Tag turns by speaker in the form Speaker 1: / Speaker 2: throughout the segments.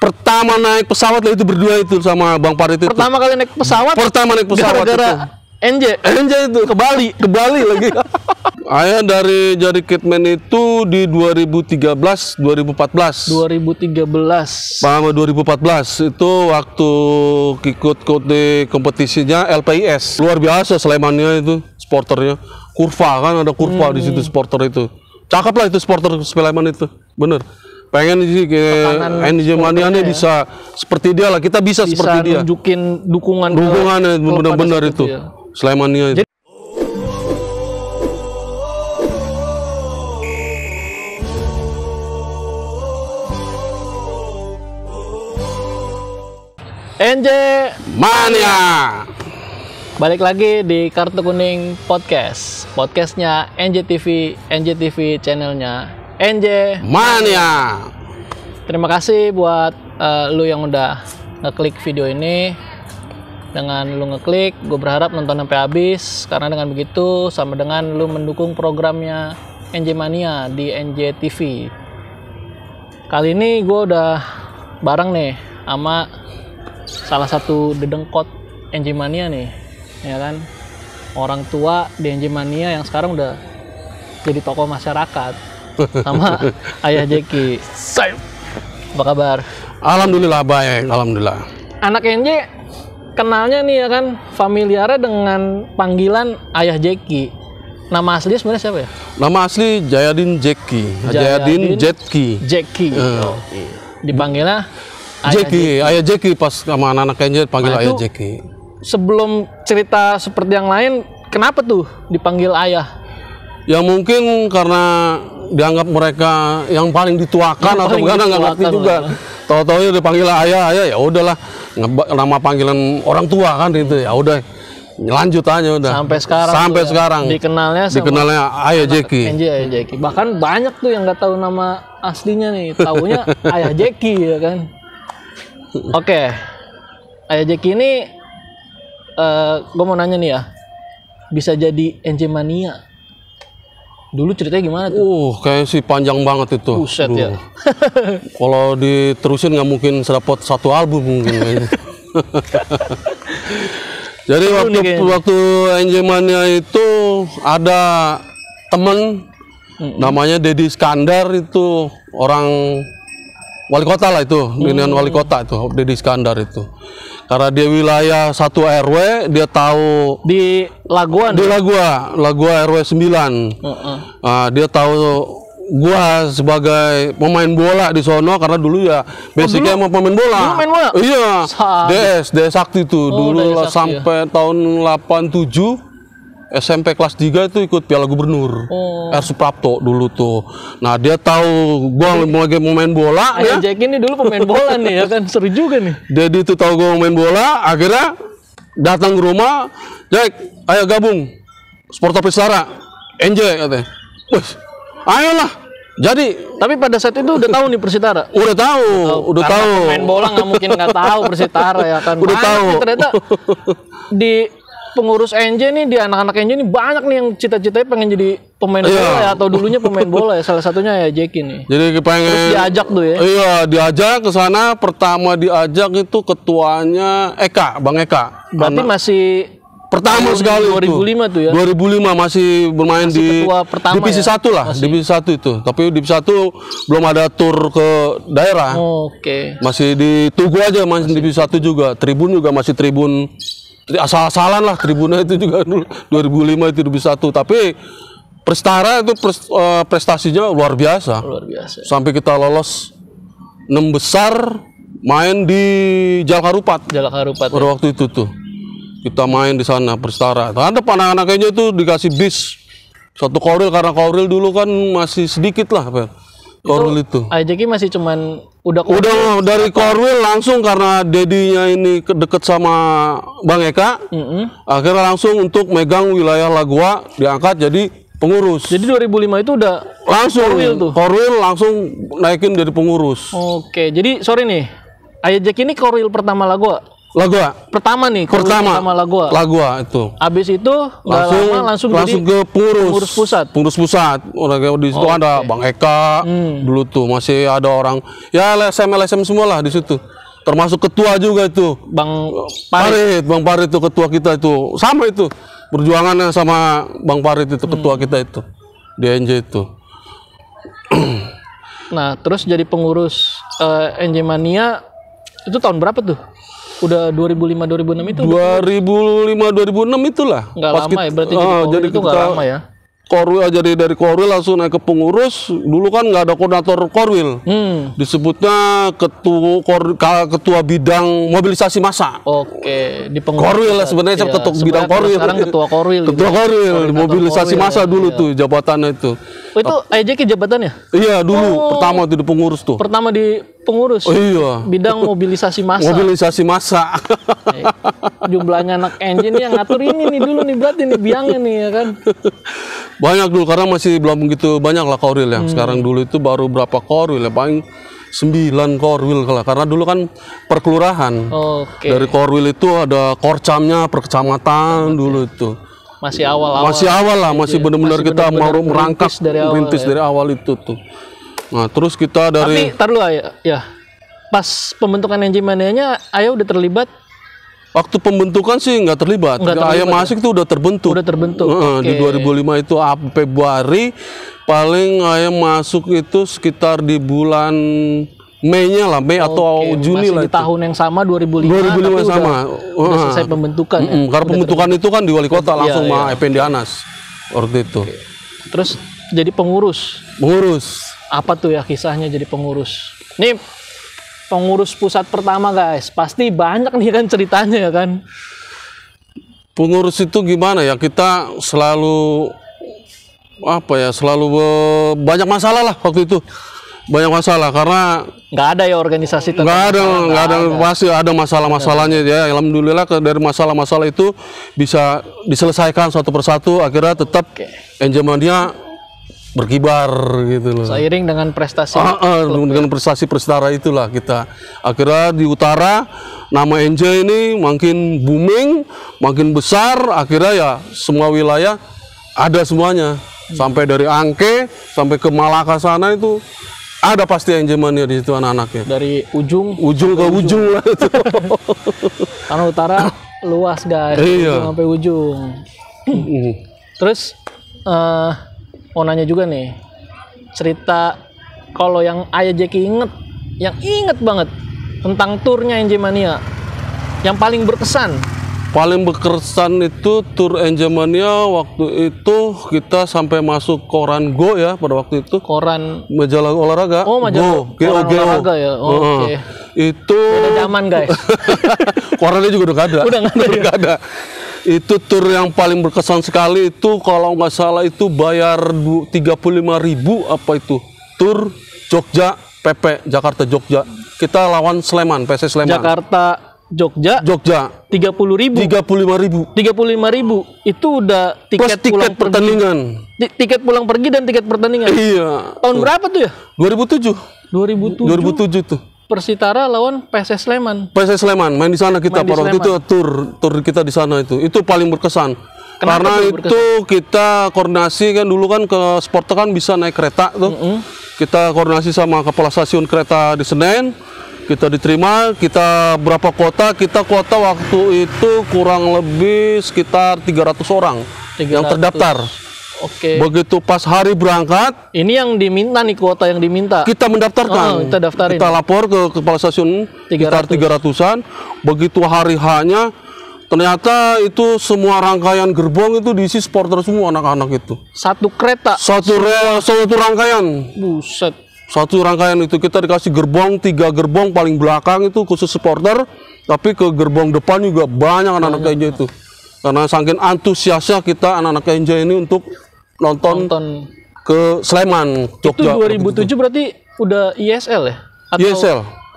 Speaker 1: pertama naik pesawat lah itu berdua itu sama Bang Farid itu.
Speaker 2: Pertama kali naik pesawat.
Speaker 1: Pertama naik pesawat
Speaker 2: gara-gara NJ
Speaker 1: itu ke Bali lagi. Ayah dari jadi Kitman itu di 2013 2014.
Speaker 2: 2013.
Speaker 1: Sama 2014 itu waktu ikut di kompetisinya LPIS. Luar biasa Slemannya itu sporternya. Kurva kan ada kurva di situ sporter itu. Cakep lah itu sporter Sleman itu. Bener. Pengen sih kayak NJ Mania nih bisa seperti dia lah. Kita bisa seperti dia.
Speaker 2: Nunjukin dukungannya
Speaker 1: benar-benar itu. Ya. Slemannya itu.
Speaker 2: NJ
Speaker 1: Mania.
Speaker 2: Balik lagi di Kartu Kuning Podcast. Podcastnya NJTV channelnya NJ
Speaker 1: Mania.
Speaker 2: Terima kasih buat lu yang udah ngeklik video ini. Dengan lu ngeklik, gue berharap nonton sampai habis. Karena dengan begitu sama dengan lu mendukung programnya NJ Mania di NJTV. Kali ini gue udah bareng nih sama salah satu dedengkot NJ Mania nih, ya kan? Orang tua di NJ Mania yang sekarang udah jadi tokoh masyarakat. Sama Ayah Jeki. Apa kabar?
Speaker 1: Alhamdulillah baik, alhamdulillah.
Speaker 2: Anak NJ kenalnya nih ya kan, familiarnya dengan panggilan Ayah Jeki. Nama asli sebenarnya siapa ya?
Speaker 1: Nama asli Jayadin Jeki. Jayadin
Speaker 2: Jeki. Dipanggilnya
Speaker 1: Ayah Jeki pas sama anak-anak NJ panggil Ayah Jeki.
Speaker 2: Sebelum cerita seperti yang lain, kenapa tuh dipanggil ayah?
Speaker 1: Ya mungkin karena dianggap mereka yang paling dituakan atau karena nggak ngerti juga. Tahu-tahu dipanggil ayah ya udahlah, nama panggilan orang tua kan itu ya udah lanjut aja udah. Sampai sekarang. Dikenalnya Ayah Jeki.
Speaker 2: Ayah Jeki. Bahkan banyak tuh yang nggak tahu nama aslinya nih, taunya Ayah Jeki ya kan. Oke. Ayah Jeki ini gue mau nanya nih ya. Bisa jadi NJ Mania. Dulu ceritanya gimana tuh?
Speaker 1: Kayak sih panjang banget itu.
Speaker 2: Buset ya.
Speaker 1: Kalau diterusin nggak mungkin sedapat satu album mungkin. Jadi waktu NJ Mania itu ada temen namanya Deddy Iskandar, itu orang wali kota lah itu, pimpinan wali kota itu Deddy Iskandar itu. Karena dia wilayah 1 RW, dia tahu
Speaker 2: di Laguan.
Speaker 1: Di Lagua RW 9. Nah, dia tahu gua sebagai pemain bola di sono karena dulu ya basicnya mau pemain bola.
Speaker 2: Dulu main bola?
Speaker 1: Iya. DS Sakti itu dulu sampai tahun 87. SMP kelas 3 itu ikut Piala Gubernur. R. Suprapto dulu tuh. Nah, dia tahu gua lagi pemain bola ya.
Speaker 2: Jack ini dulu pemain bola nih ya kan, seru juga nih.
Speaker 1: Jadi itu tahu gua main bola, akhirnya datang ke rumah, "Jack, ayo gabung Sporta Prestara NJ," katanya. "Wih, ayolah." Jadi,
Speaker 2: tapi pada saat itu udah tahu nih Persitara.
Speaker 1: Udah tahu.
Speaker 2: Main bola nggak mungkin nggak tahu Persitara ya kan.
Speaker 1: Udah tahu.
Speaker 2: Ternyata di pengurus NJ nih, di anak-anak NJ nih banyak nih yang cita-citanya pengen jadi pemain bola ya, atau dulunya pemain bola ya, salah satunya ya Jeki nih.
Speaker 1: Jadi pengen.
Speaker 2: Terus diajak tuh ya.
Speaker 1: Iya, diajak ke sana. Pertama diajak itu ketuanya Bang Eka.
Speaker 2: Berarti masih
Speaker 1: pertama sekali
Speaker 2: 2005 tuh ya.
Speaker 1: 2005 masih bermain
Speaker 2: masih
Speaker 1: di divisi 1 lah, divisi 1 itu. Tapi divisi 1 belum ada tur ke daerah.
Speaker 2: Oke.
Speaker 1: Masih di Tugu aja, masih divisi 1 juga. Tribun juga masih tribun asal-asalan lah, tribunnya itu juga dulu 2005 itu divisi 1. Tapi Prestara itu prestasinya luar biasa. Sampai kita lolos 6 besar main di Jalakarupat. Pada waktu itu tuh. Kita main di sana Prestara. Ada anak-anaknya itu dikasih bis 1 koril, karena koril dulu kan masih sedikit lah, koril itu.
Speaker 2: Jeki masih cuman udah
Speaker 1: dari koril langsung, karena dedinya ini deket sama Bang Eka. Akhirnya langsung untuk megang wilayah Lagua, diangkat jadi pengurus.
Speaker 2: Jadi 2005 itu udah
Speaker 1: langsung koril langsung naikin dari pengurus.
Speaker 2: Oke, jadi sorry nih, Ayah Jeki ini koril pertama Lagua.
Speaker 1: Lagua.
Speaker 2: Pertama nih,
Speaker 1: Pertama
Speaker 2: sama Lagua.
Speaker 1: Lagua itu.
Speaker 2: Abis itu nggak lama langsung jadi
Speaker 1: ke
Speaker 2: pengurus pusat.
Speaker 1: Pengurus pusat. Orang di situ ada Bang Eka dulu tuh, masih ada orang ya LSM semua lah di situ. Termasuk ketua juga itu.
Speaker 2: Bang Parit.
Speaker 1: Bang Parit itu ketua kita itu. Sama itu. Perjuangannya sama Bang Parit itu ketua kita itu. Di NJ itu.
Speaker 2: Nah, terus jadi pengurus NJ Mania itu tahun berapa tuh? Udah 2005 2006 itu?
Speaker 1: 2005 2006 itulah.
Speaker 2: Nggak lama ya, berarti jadi itu nggak lama ya?
Speaker 1: Korwil, jadi dari Korwil langsung naik ke pengurus. Dulu kan nggak ada koordinator Korwil, disebutnya ketua bidang mobilisasi massa.
Speaker 2: Oke, di pengurus
Speaker 1: Korwil lah sebenarnya,
Speaker 2: iya,
Speaker 1: ketua bidang Korwil.
Speaker 2: Sekarang ketua Korwil.
Speaker 1: Ketua Korwil, mobilisasi massa dulu tuh jabatannya itu.
Speaker 2: Oh, itu AJK jabatannya?
Speaker 1: Iya dulu, pertama tuh di pengurus tuh.
Speaker 2: Pertama di pengurus.
Speaker 1: Oh, iya.
Speaker 2: Bidang mobilisasi massa.
Speaker 1: Mobilisasi massa.
Speaker 2: Jumlahnya anak engine yang ngatur ini nih dulu nih, berarti nih biangnya nih ya kan.
Speaker 1: Banyak dulu karena masih belum begitu banyak lah Korwil ya. Sekarang dulu itu baru berapa Korwil ya, paling 9 Korwil lah. Karena dulu kan perkelurahan.
Speaker 2: Oke.
Speaker 1: Dari Korwil itu ada Korcamnya, per kecamatan dulu itu.
Speaker 2: Masih awal-awal.
Speaker 1: Masih awal lah, masih benar-benar kita mau merangkak rintis dari awal itu tuh. Nah, terus kita dari
Speaker 2: Tapi tar dulu ya. Pas pembentukan NJ Mania-nya Ayah udah terlibat?
Speaker 1: waktu pembentukan sih nggak terlibat. Ayah masuk itu udah terbentuk.
Speaker 2: Udah terbentuk.
Speaker 1: Di 2005 itu Februari, paling Ayah masuk itu sekitar di bulan Mei-nya lah, Mei atau Juni
Speaker 2: masih
Speaker 1: lah.
Speaker 2: Di tahun yang sama 2005 tapi
Speaker 1: sama.
Speaker 2: Udah selesai pembentukan.
Speaker 1: Karena pembentukan itu kan di wali kota langsung sama Effendi Anas waktu itu.
Speaker 2: Terus jadi pengurus. Apa tuh ya kisahnya jadi pengurus? Nih pengurus pusat pertama guys, pasti banyak nih kan ceritanya ya kan.
Speaker 1: Pengurus itu gimana ya, kita selalu banyak masalah lah waktu itu. Banyak masalah karena
Speaker 2: nggak ada ya organisasi
Speaker 1: nggak ada pasti ada masalah-masalahnya ya. Alhamdulillah dari masalah-masalah itu bisa diselesaikan satu persatu, akhirnya tetap NJ Mania berkibar gitu loh.
Speaker 2: Seiring dengan prestasi
Speaker 1: dengan prestasi Prestara itulah kita akhirnya di utara nama NJ ini makin booming, makin besar, akhirnya ya semua wilayah ada semuanya. Sampai dari Angke sampai ke Malaka sana itu ada pasti NJ Mania di situ anak-anaknya.
Speaker 2: Dari ujung
Speaker 1: ke ujung lah itu.
Speaker 2: Karena utara luas guys,
Speaker 1: iya.
Speaker 2: sampai ujung. Terus mau nanya juga nih, cerita kalau yang Ayah Jeki inget banget tentang turnya NJ Mania yang paling berkesan.
Speaker 1: Paling berkesan itu tur NJ Mania waktu itu kita sampai masuk koran Go ya pada waktu itu.
Speaker 2: Koran
Speaker 1: majalah olahraga.
Speaker 2: Oh, majalah olahraga ya. Oke.
Speaker 1: Itu
Speaker 2: beda zaman guys.
Speaker 1: Korannya juga udah gak ada.
Speaker 2: Udah gak ada.
Speaker 1: Itu tur yang paling berkesan sekali itu kalau nggak salah itu bayar 35.000 apa itu. Tur Jogja PP Jakarta Jogja. Kita lawan Sleman, PS Sleman.
Speaker 2: Jogja 30.000.
Speaker 1: 35.000
Speaker 2: itu udah tiket pulang
Speaker 1: pertandingan.
Speaker 2: Tiket pulang pergi dan tiket pertandingan.
Speaker 1: Iya.
Speaker 2: Tahun berapa tuh ya?
Speaker 1: 2007 tuh.
Speaker 2: Persitara lawan PSS Sleman.
Speaker 1: PSS Sleman main di sana kita pada waktu itu tur kita di sana itu paling berkesan. Karena itu kita koordinasi kan dulu kan ke Sporter kan bisa naik kereta tuh. Kita koordinasi sama kepala stasiun kereta di Senen. Kita diterima, kita berapa kuota waktu itu kurang lebih sekitar 300 orang yang terdaftar.
Speaker 2: Oke.
Speaker 1: Begitu pas hari berangkat,
Speaker 2: ini yang diminta nih, kuota yang diminta.
Speaker 1: Kita mendaftarkan.
Speaker 2: Kita daftarin.
Speaker 1: Kita lapor ke kepala stasiun sekitar 300-an. Begitu hari H-nya, ternyata itu semua rangkaian gerbong itu diisi supporter semua anak-anak itu.
Speaker 2: Satu kereta.
Speaker 1: Satu rangkaian.
Speaker 2: Buset.
Speaker 1: Satu rangkaian itu kita dikasih gerbong, 3 gerbong paling belakang itu khusus supporter, tapi ke gerbong depan juga banyak anak-anak NJ itu. Karena saking antusiasnya kita anak-anak NJ ini untuk nonton ke Sleman, Jogja.
Speaker 2: Itu 2007 berarti udah ISL ya? Atau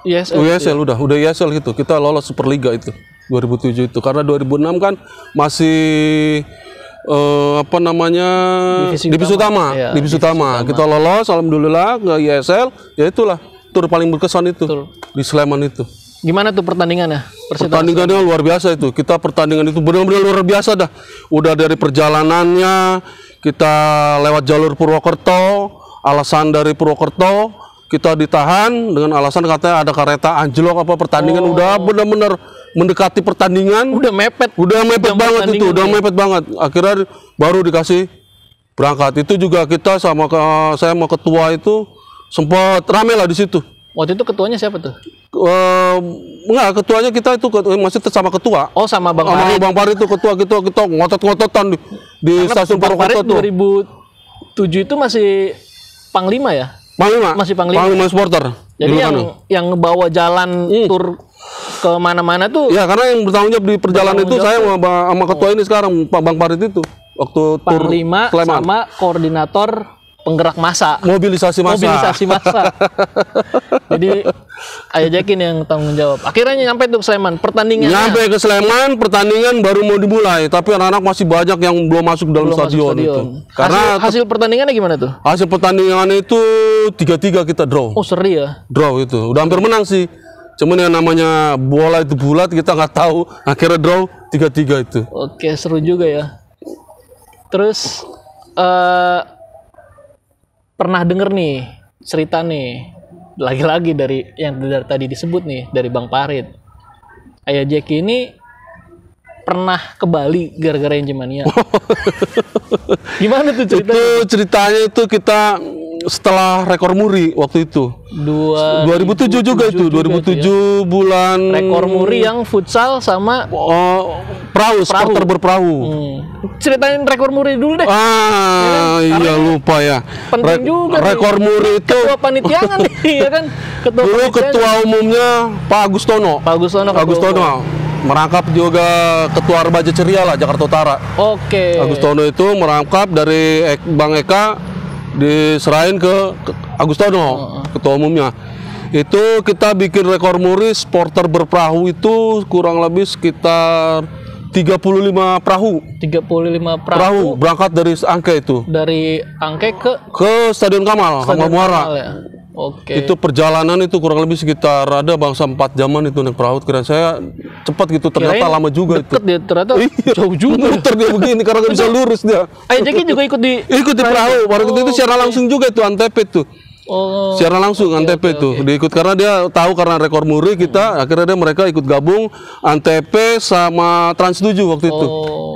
Speaker 1: ISL udah ISL itu. Kita lolos Superliga itu 2007 itu. Karena 2006 kan masih divisi utama.
Speaker 2: Ya,
Speaker 1: divisi utama. Kita lolos alhamdulillah ke ISL, ya itulah tur paling berkesan itu. Di Sleman itu.
Speaker 2: Gimana tuh pertandingannya?
Speaker 1: Pertandingannya luar biasa itu. Kita pertandingan itu benar-benar luar biasa dah. Udah dari perjalanannya, kita lewat jalur Purwokerto, alasan dari Purwokerto, kita ditahan dengan alasan katanya ada kereta anjlok apa pertandingan. Udah benar-benar mendekati pertandingan.
Speaker 2: Udah mepet
Speaker 1: banget itu, udah mepet banget. Akhirnya baru dikasih berangkat. Itu juga kita sama saya sama ketua itu sempat rame lah di situ.
Speaker 2: Waktu itu ketuanya siapa tuh?
Speaker 1: Enggak, ketuanya kita itu masih sama ketua.
Speaker 2: Oh, sama Bang Farid.
Speaker 1: Bang Farid itu ketua kita ngotot-ngototan di stasiun Purwokerto tuh.
Speaker 2: 2007 itu masih Panglima ya?
Speaker 1: Panglima.
Speaker 2: Masih Panglima.
Speaker 1: Panglima supporter.
Speaker 2: Jadi yang ngebawa jalan tur ke mana-mana tuh.
Speaker 1: Ya, karena yang bertanggung jawab di perjalanan itu saya sama ketua ini sekarang Pak Bang Farid itu. Waktu
Speaker 2: Panglima
Speaker 1: tur Sleman.
Speaker 2: sama koordinator penggerak massa.
Speaker 1: Mobilisasi massa.
Speaker 2: Jadi Ayah Jakin yang tanggung jawab. Akhirnya nyampe tuh ke Sleman. Pertandingannya. Nyampe
Speaker 1: ke Sleman, pertandingan baru mau dimulai. Tapi anak-anak masih banyak yang belum masuk dalam stadion. Itu. Karena
Speaker 2: hasil pertandingannya gimana tuh?
Speaker 1: Hasil pertandingannya itu 3-3 kita draw.
Speaker 2: Oh, seri ya?
Speaker 1: Draw itu. Udah hampir menang sih. Cuman yang namanya bola itu bulat kita nggak tahu. Akhirnya draw 3-3 itu.
Speaker 2: Oke, seru juga ya. Terus pernah denger nih cerita nih lagi-lagi dari yang tadi disebut nih dari Bang Farid. Ayah Jeki ini pernah ke Bali gara-gara Enjemania. Gimana tuh ceritanya?
Speaker 1: Itu ceritanya itu kita setelah rekor muri waktu itu. 2007 juga itu. 2007 ya. Bulan
Speaker 2: rekor muri yang futsal sama
Speaker 1: perahu, supporter berperahu.
Speaker 2: Ceritain rekor muri dulu deh.
Speaker 1: Iya lupa ya.
Speaker 2: Penting juga
Speaker 1: rekor muri itu.
Speaker 2: Ketua panitiaan nih, ya kan?
Speaker 1: Dulu ketua umumnya Pak Agustono. Merangkap juga ketua Remaja Ceria lah Jakarta Utara.
Speaker 2: Oke.
Speaker 1: Agustono itu merangkap dari Bang Eka diserahin ke Agustono, ketua umumnya. Itu kita bikin rekor muri supporter berperahu itu kurang lebih sekitar 35 perahu.
Speaker 2: 35 perahu
Speaker 1: berangkat dari Angke itu.
Speaker 2: Dari Angke
Speaker 1: ke Stadion Kamal, Kamal Muara.
Speaker 2: Ya? Oke.
Speaker 1: Itu perjalanan itu kurang lebih sekitar ada bangsa 4 jaman itu naik perahu. Kira saya cepat gitu, ternyata lama juga itu.
Speaker 2: Dia ternyata jauh juga.
Speaker 1: Muter dia begini karena nggak bisa lurus dia.
Speaker 2: Ayah Jeki juga ikut di
Speaker 1: perahu. Baru itu secara langsung juga itu Antep itu. Secara langsung Antep itu diikut karena dia tahu karena rekor muri kita akhirnya mereka ikut gabung Antep sama Trans 7 waktu itu.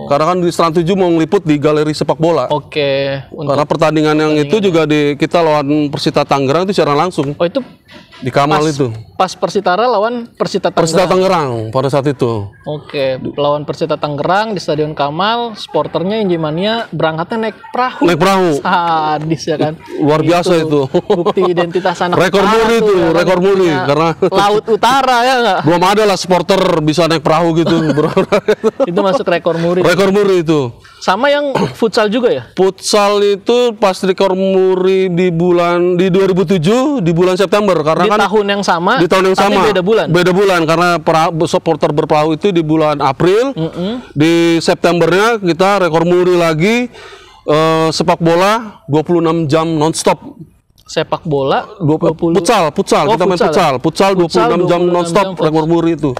Speaker 1: Karena kan di Trans 7 mau ngeliput di galeri sepak bola. Karena pertandingan yang itu juga kita lawan Persita Tangerang itu secara langsung.
Speaker 2: Oh, itu
Speaker 1: di Kamal itu.
Speaker 2: Pas Persitara lawan Persita Tangerang.
Speaker 1: Persita Tangerang pada saat itu.
Speaker 2: Lawan Persita Tangerang di Stadion Kamal, supporternya Enjemania berangkatnya naik perahu. Sadis ya kan.
Speaker 1: Luar biasa itu.
Speaker 2: Bukti identitas anak
Speaker 1: rekor muri itu, ya kan? Rekor muri karena
Speaker 2: Laut Utara ya enggak?
Speaker 1: Belum ada lah supporter bisa naik perahu gitu.
Speaker 2: Itu masuk rekor muri.
Speaker 1: Rekor muri itu.
Speaker 2: Sama yang futsal juga ya?
Speaker 1: Futsal itu pas rekor muri di 2007 di bulan September karena
Speaker 2: di tahun yang sama.
Speaker 1: Di tahun yang sama.
Speaker 2: Beda bulan.
Speaker 1: Beda bulan karena supporter berperahu itu di bulan April. Di Septembernya kita rekor muri lagi sepak bola 26 jam nonstop.
Speaker 2: Sepak bola
Speaker 1: 20 futsal kita main futsal 26 jam nonstop rekor muri itu.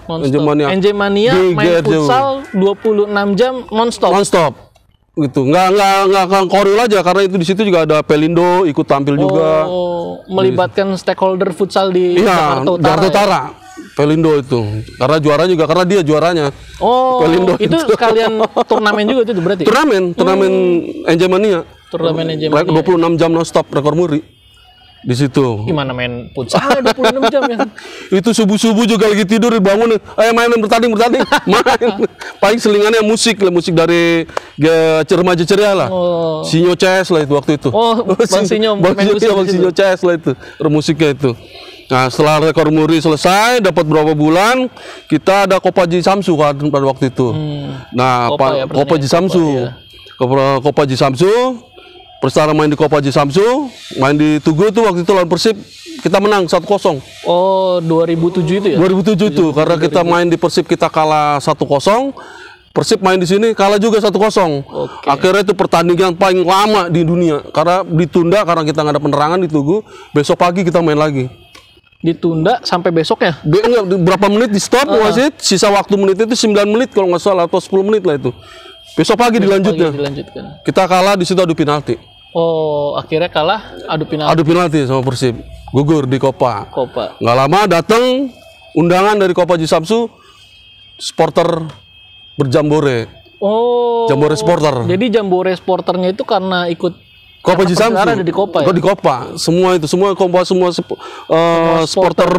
Speaker 2: Enjemania main futsal 26 jam nonstop.
Speaker 1: Gitu. Nggak koril aja karena itu di situ juga ada Pelindo ikut tampil juga.
Speaker 2: Melibatkan stakeholder futsal di Jakarta
Speaker 1: Utara. Pelindo itu. Karena juara juga karena dia juaranya.
Speaker 2: Pelindo itu sekalian turnamen juga itu berarti.
Speaker 1: Turnamen Enjemania.
Speaker 2: Turnamen Enjemania.
Speaker 1: 26 jam nonstop rekor muri. Di situ.
Speaker 2: Gimana main futsal 26 jam ya?
Speaker 1: Itu subuh-subuh juga lagi tidur dibangun. Ayo main bertanding. Main. Paling selingannya musik dari Remaja Ceria lah. Sinyo CS lah itu waktu itu.
Speaker 2: Bang Sinyo main musik.
Speaker 1: Bang Sinyo CS lah itu. Musiknya itu. Nah, setelah rekor muri selesai, dapat berapa bulan, kita ada Kopaji Samsu kan pada waktu itu. Nah, Kopaji Samsu. Kopaji Samsu. Persitara main di Kopaji Samsu, main di Tugu tuh waktu itu lawan Persib, kita menang 1-0.
Speaker 2: 2007 itu ya?
Speaker 1: 2007 itu, karena kita main di Persib kita kalah 1-0, Persib main di sini kalah juga 1-0. Akhirnya itu pertandingan paling lama di dunia, karena ditunda karena kita nggak ada penerangan di Tugu, besok pagi kita main lagi.
Speaker 2: Ditunda sampai besoknya.
Speaker 1: Enggak, berapa menit di stop wasit, sisa waktu menit itu 9 menit kalau nggak salah atau 10 menit lah itu. Besok pagi dilanjutnya.
Speaker 2: Dilanjutkan.
Speaker 1: Kita kalah di situ adu penalti.
Speaker 2: Oh, akhirnya kalah adu penalti.
Speaker 1: Adu penalti sama Persib. Gugur di Kopa.
Speaker 2: Kopa.
Speaker 1: Nggak lama datang undangan dari Kopaji Samsu, supporter berjambore.
Speaker 2: Oh.
Speaker 1: Jambore supporter.
Speaker 2: Jadi jambore supporternya itu karena ikut
Speaker 1: Kopaji Samsu.
Speaker 2: ada di Kopa ya?
Speaker 1: Di Kopa. Semua itu, semua supporter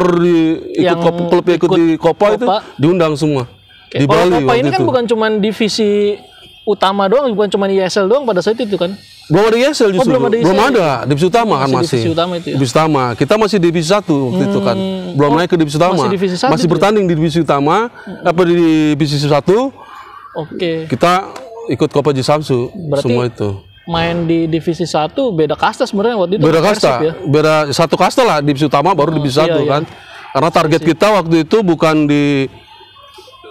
Speaker 2: yang
Speaker 1: klub ikut di Kopa itu diundang semua.
Speaker 2: Di Bali. Kopa ini kan bukan cuma divisi utama doang, bukan cuma ISL doang pada saat itu kan?
Speaker 1: Belum ada ISL justru. Belum ada. Divisi utama kan masih.
Speaker 2: Divisi utama itu ya?
Speaker 1: Divisi utama. Kita masih divisi 1 waktu itu kan. Belum naik ke divisi utama. Masih bertanding di divisi utama, apa di divisi 1.
Speaker 2: Oke.
Speaker 1: Kita ikut Kopaji Samsu.
Speaker 2: Berarti
Speaker 1: semua itu.
Speaker 2: Main di divisi 1 beda kasta sebenarnya waktu itu.
Speaker 1: Beda kasta. Ya? Beda satu kasta lah, divisi utama baru divisi 1 kan. Karena target kita waktu itu bukan di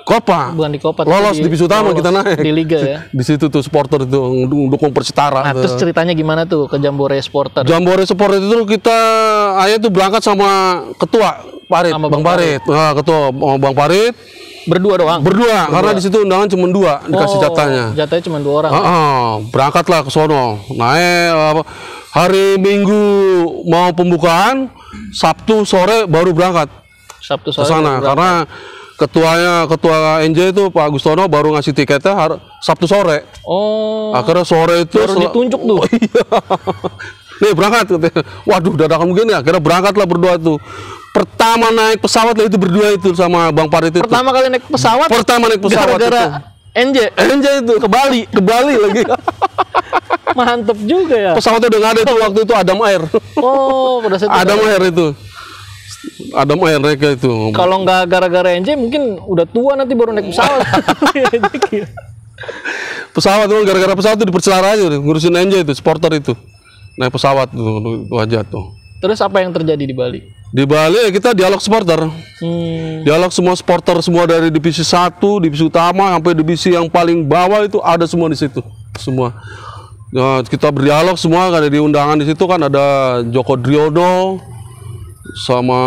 Speaker 1: Kopa.
Speaker 2: Bukan di Kopa.
Speaker 1: Lolos divisi utama kita naik.
Speaker 2: Di liga ya.
Speaker 1: Di situ tuh supporter itu dukung Persitara.
Speaker 2: Nah, terus ceritanya gimana tuh ke Jambore supporter?
Speaker 1: Jambore supporter itu kita ayah tuh berangkat sama ketua Parit, Bang Parit. Nah, ketua Bang Parit.
Speaker 2: Berdua doang.
Speaker 1: Berdua. Karena di situ undangan cuma 2 dikasih jatahnya.
Speaker 2: Jatahnya cuma 2 orang.
Speaker 1: Berangkatlah ke sono. Naik hari Minggu mau pembukaan, Sabtu sore baru berangkat.
Speaker 2: Sabtu sore.
Speaker 1: Ke sana karena ketua NJ itu Pak Agustono baru ngasih tiketnya Sabtu sore.
Speaker 2: Oh.
Speaker 1: Akhirnya sore itu
Speaker 2: baru ditunjuk tuh.
Speaker 1: Iya. Nih berangkat. Waduh, dadakan begini. Akhirnya berangkatlah berdua tuh. Pertama naik pesawat lah itu berdua itu sama Bang Parit itu.
Speaker 2: Pertama kali naik pesawat?
Speaker 1: Pertama naik pesawat
Speaker 2: gara-gara NJ
Speaker 1: itu ke Bali lagi.
Speaker 2: Mantep juga ya.
Speaker 1: Pesawatnya udah nggak ada itu waktu itu Adam Air.
Speaker 2: Oh, pada saat
Speaker 1: Adam Air itu. Adam Air mereka itu.
Speaker 2: Kalau nggak gara-gara NJ mungkin udah tua nanti baru naik pesawat.
Speaker 1: Pesawat tuh gara-gara pesawat itu dipercelara aja ngurusin NJ itu supporter itu. Naik pesawat itu aja tuh.
Speaker 2: Terus apa yang terjadi di Bali?
Speaker 1: Di Bali kita dialog supporter. Dialog semua supporter semua dari divisi 1, divisi utama sampai divisi yang paling bawah itu ada semua di situ. Semua. Nah, kita berdialog semua kan di undangan di situ kan ada Joko Driono sama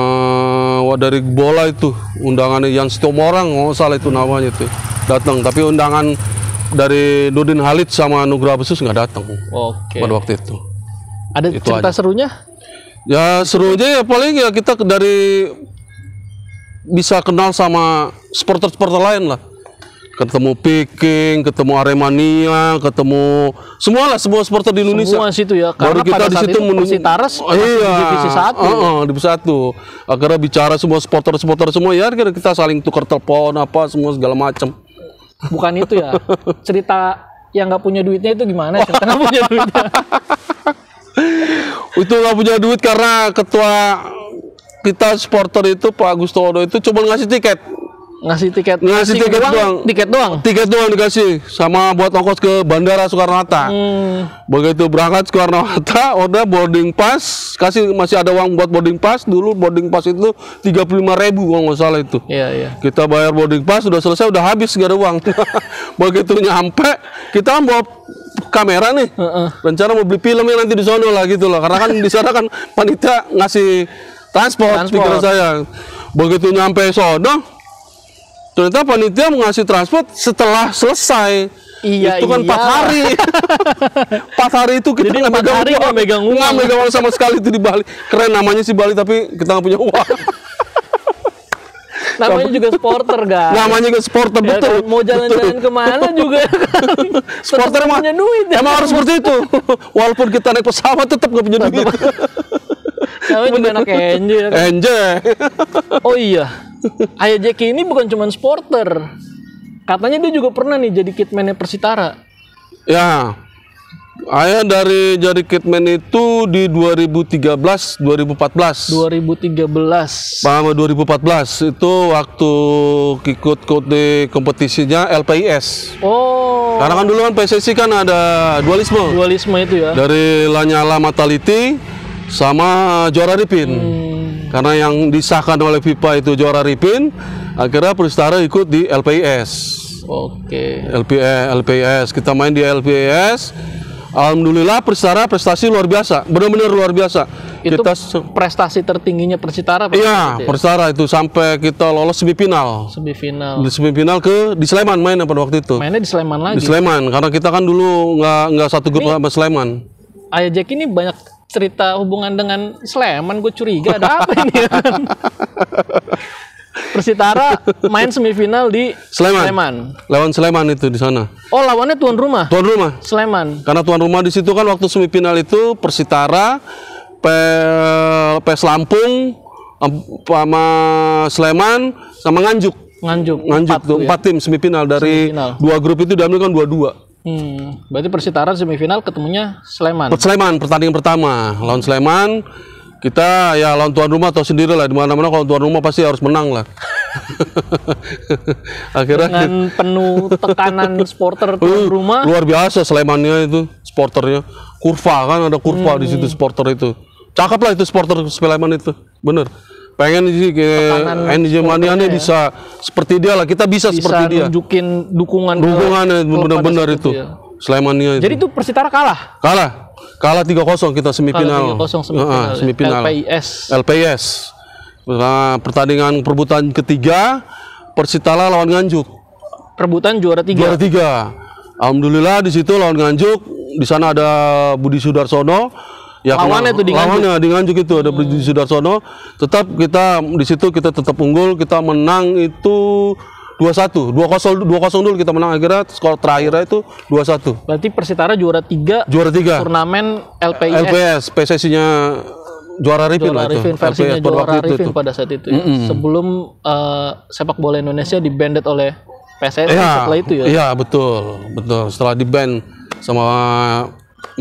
Speaker 1: dari bola itu undangannya yang Sitomorang nggak salah itu namanya itu datang. Tapi undangan dari Nurdin Halid sama Nugraha Besus nggak datang.
Speaker 2: Oke.
Speaker 1: Pada waktu itu.
Speaker 2: Ada itu cerita aja. Serunya?
Speaker 1: Ya serunya ya paling ya kita dari bisa kenal sama supporter-supporter lain lah. Ketemu Peking, ketemu Aremania, ketemu semua supporter di Indonesia.
Speaker 2: Semua situ ya.
Speaker 1: Karena baru kita di situ
Speaker 2: Persitara divisi 1.
Speaker 1: Divisi 1. Akhirnya bicara semua supporter semua ya kita saling tukar telepon apa semua segala macam.
Speaker 2: Bukan itu ya. Cerita yang nggak punya duitnya itu gimana? Cerita nggak punya duitnya.
Speaker 1: Itu nggak punya duit karena ketua kita supporter itu Pak Agustono itu cuma ngasih tiket doang. Tiket doang dikasih sama buat ongkos ke Bandara Soekarno-Hatta. Begitu berangkat Soekarno-Hatta udah boarding pass, masih ada uang buat boarding pass. Dulu boarding pass itu 35.000 kalau nggak salah itu.
Speaker 2: Iya.
Speaker 1: Kita bayar boarding pass udah selesai, udah habis gak ada uang. Begitu nyampe kita bawa kamera nih. Rencana mau beli filmnya nanti di sono lah gitu loh. Karena kan di sana kan panitia ngasih transport. Pikiran saya. Begitu nyampe sono ternyata panitia mau ngasih transport setelah selesai.
Speaker 2: Iya,
Speaker 1: itu kan 4 hari. 4 hari itu kita nggak megang uang. Nggak megang uang sama sekali itu di Bali. Keren namanya sih Bali tapi kita nggak punya uang.
Speaker 2: Namanya juga supporter, guys.
Speaker 1: Namanya juga supporter,
Speaker 2: ya,
Speaker 1: betul.
Speaker 2: Mau jalan-jalan kemana juga kan.
Speaker 1: Supporter punya duit. Emang harus seperti itu. Walaupun kita naik pesawat tetap nggak punya duit.
Speaker 2: Namanya juga anak NJ.
Speaker 1: NJ.
Speaker 2: Oh iya. Ayah Jeki ini bukan cuma supporter. Katanya dia juga pernah nih jadi kitman-nya Persitara.
Speaker 1: Ya. Ayah dari jadi kitman itu di 2013, 2014.
Speaker 2: 2013.
Speaker 1: Sama 2014 itu waktu ikut di kompetisinya LPIS.
Speaker 2: Oh.
Speaker 1: Karena kan dulu kan PSSI kan ada dualisme.
Speaker 2: Dualisme itu ya.
Speaker 1: Dari Lanyala Mataliti sama Juara Ripin. Karena yang disahkan oleh FIFA itu Juara Ripin, akhirnya Persitara ikut di LPIS.
Speaker 2: Oke.
Speaker 1: LPIS. Kita main di LPIS. Alhamdulillah Persitara prestasi luar biasa, benar-benar luar biasa.
Speaker 2: Itu prestasi tertingginya Persitara.
Speaker 1: Iya, Persitara itu sampai kita lolos semifinal.
Speaker 2: Semifinal.
Speaker 1: Di semifinal di Sleman mainnya pada waktu itu.
Speaker 2: Mainnya di Sleman lagi.
Speaker 1: Di Sleman, karena kita kan dulu nggak satu grup sama Sleman.
Speaker 2: Ayah Jack ini banyak cerita hubungan dengan Sleman, gue curiga ada apa ini? Persitara main semifinal di Sleman.
Speaker 1: Lawan Sleman itu di sana.
Speaker 2: Oh, lawannya tuan rumah.
Speaker 1: Tuan rumah.
Speaker 2: Sleman.
Speaker 1: Karena tuan rumah di situ kan waktu semifinal itu Persitara, PS Lampung, sama Sleman, sama Nganjuk tuh 4 tim semifinal dari semifinal. 2 grup itu diambil kan 2-2.
Speaker 2: Berarti Persitara semifinal ketemunya Sleman.
Speaker 1: Sleman pertandingan pertama lawan Sleman. Kita ya lawan tuan rumah tahu sendiri lah, di mana-mana kalau tuan rumah pasti harus menang lah. Akhirnya
Speaker 2: dengan penuh tekanan supporter tuan rumah.
Speaker 1: Luar biasa Slemannya itu supporternya. Kurva kan ada kurva di situ supporter itu. Cakep lah itu supporter Sleman itu. Bener. Pengen sih kayak NJ Mania bisa seperti dia lah. Kita bisa seperti dia.
Speaker 2: Bisa nunjukin
Speaker 1: dukungannya benar-benar itu. Ya. Slemannya itu.
Speaker 2: Jadi itu Persitara kalah.
Speaker 1: Kalah 3-0 kita semifinal.
Speaker 2: 3-0 semifinal.
Speaker 1: LPS. Nah, pertandingan perebutan ketiga Persitara lawan Nganjuk.
Speaker 2: Perebutan juara 3.
Speaker 1: Juara 3. Alhamdulillah di situ lawan Nganjuk. Di sana ada Budi Sudarsono. Ya, lawannya di Nganjuk itu ada Budi Sudarsono. Tetap kita di situ kita tetap unggul, kita menang itu 2-1, 2-0 dulu kita menang, akhirnya skor terakhirnya itu 2-1.
Speaker 2: Berarti Persitara juara 3. Turnamen
Speaker 1: LPS PSSI-nya juara Rifin lah itu.
Speaker 2: Versinya juara Rifin pada saat itu. Ya. Sebelum sepak bola Indonesia di-banned oleh PSSI setelah itu ya.
Speaker 1: Iya, betul. Setelah di-ban sama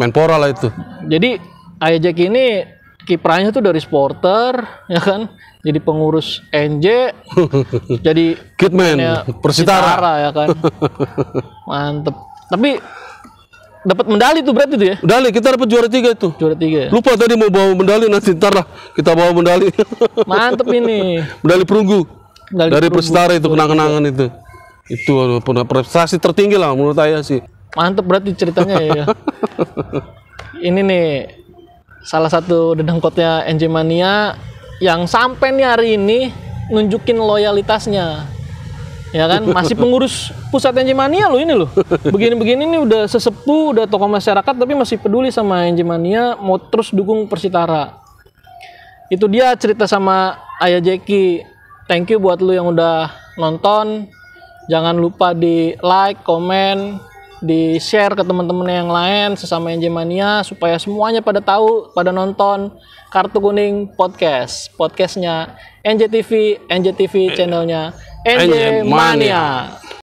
Speaker 1: Menpora lah itu.
Speaker 2: Jadi Ayah Jack ini kiprahnya tuh dari supporter, ya kan? Jadi pengurus NJ, jadi
Speaker 1: Kitman Persitara
Speaker 2: ya kan. Mantep. Tapi dapat medali tuh berarti tuh ya?
Speaker 1: Medali kita dapat juara 3 itu.
Speaker 2: Juara 3.
Speaker 1: Lupa tadi mau bawa medali, nanti ntar lah kita bawa medali.
Speaker 2: Mantep ini.
Speaker 1: Medali perunggu. Dari Persitara itu kenang-kenangan itu. Itu prestasi tertinggi lah menurut saya sih.
Speaker 2: Mantep berarti ceritanya ya. Ini nih salah satu dedengkotnya NJ Mania yang sampai nih hari ini nunjukin loyalitasnya, ya kan? Masih pengurus pusat NJ Mania loh ini loh. Begini-begini nih udah sesepuh, udah tokoh masyarakat, tapi masih peduli sama NJ Mania, mau terus dukung Persitara. Itu dia cerita sama Ayah Jeki. Thank you buat lu yang udah nonton. Jangan lupa di like, komen, di share ke teman-teman yang lain sesama NJ Mania supaya semuanya pada tahu, pada nonton Kartu Kuning Podcastnya NJTV channelnya NJ Mania.